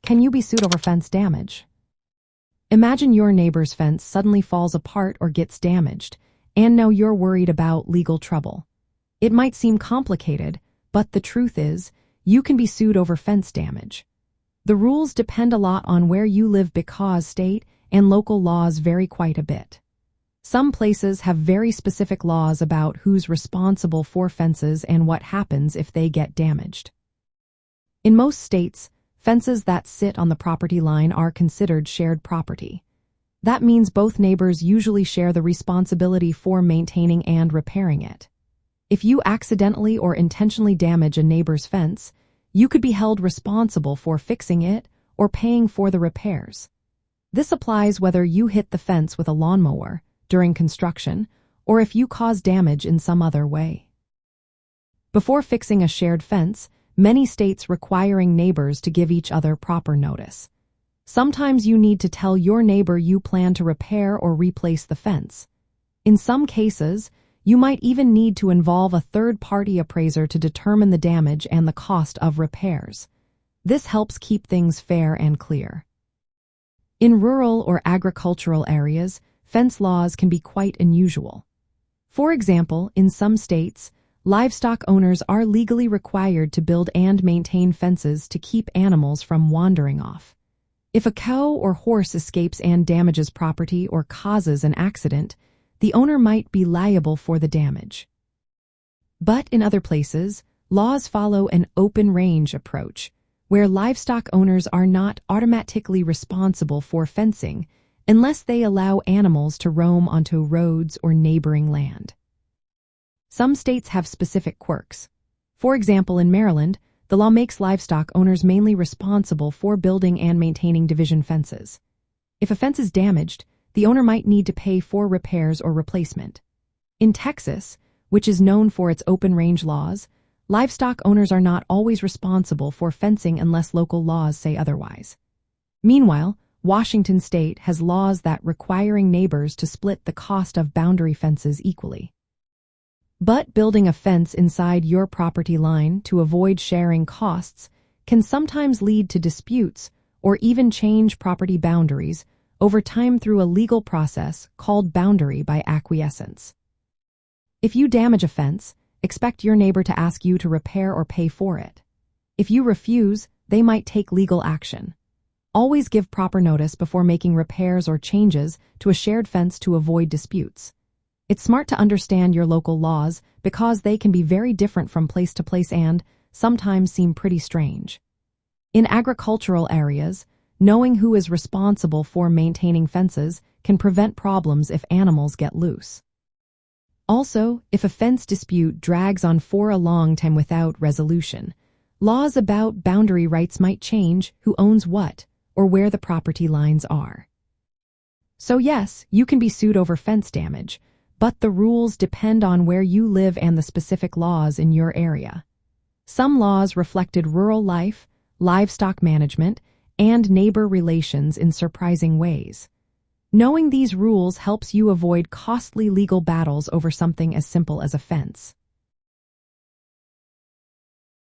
Can you be sued over fence damage? Imagine your neighbor's fence suddenly falls apart or gets damaged, and now you're worried about legal trouble. It might seem complicated, but the truth is, you can be sued over fence damage. The rules depend a lot on where you live because state and local laws vary quite a bit. Some places have very specific laws about who's responsible for fences and what happens if they get damaged. In most states, fences that sit on the property line are considered shared property. That means both neighbors usually share the responsibility for maintaining and repairing it. If you accidentally or intentionally damage a neighbor's fence, you could be held responsible for fixing it or paying for the repairs. This applies whether you hit the fence with a lawnmower during construction or if you cause damage in some other way. Before fixing a shared fence, many states requiring neighbors to give each other proper notice. Sometimes you need to tell your neighbor you plan to repair or replace the fence. In some cases, you might even need to involve a third-party appraiser to determine the damage and the cost of repairs. This helps keep things fair and clear. In rural or agricultural areas, fence laws can be quite unusual. For example, in some states, livestock owners are legally required to build and maintain fences to keep animals from wandering off. If a cow or horse escapes and damages property or causes an accident, the owner might be liable for the damage. But in other places, laws follow an open-range approach, where livestock owners are not automatically responsible for fencing unless they allow animals to roam onto roads or neighboring land. Some states have specific quirks. For example, in Maryland, the law makes livestock owners mainly responsible for building and maintaining division fences. If a fence is damaged, the owner might need to pay for repairs or replacement. In Texas, which is known for its open-range laws, livestock owners are not always responsible for fencing unless local laws say otherwise. Meanwhile, Washington state has laws that requiring neighbors to split the cost of boundary fences equally. But building a fence inside your property line to avoid sharing costs can sometimes lead to disputes or even change property boundaries over time through a legal process called boundary by acquiescence. If you damage a fence, expect your neighbor to ask you to repair or pay for it. If you refuse, they might take legal action. Always give proper notice before making repairs or changes to a shared fence to avoid disputes. It's smart to understand your local laws because they can be very different from place to place and sometimes seem pretty strange. In agricultural areas, knowing who is responsible for maintaining fences can prevent problems if animals get loose. Also, if a fence dispute drags on for a long time without resolution, laws about boundary rights might change who owns what or where the property lines are. So yes, you can be sued over fence damage, but the rules depend on where you live and the specific laws in your area. Some laws reflected rural life, livestock management, and neighbor relations in surprising ways. Knowing these rules helps you avoid costly legal battles over something as simple as a fence.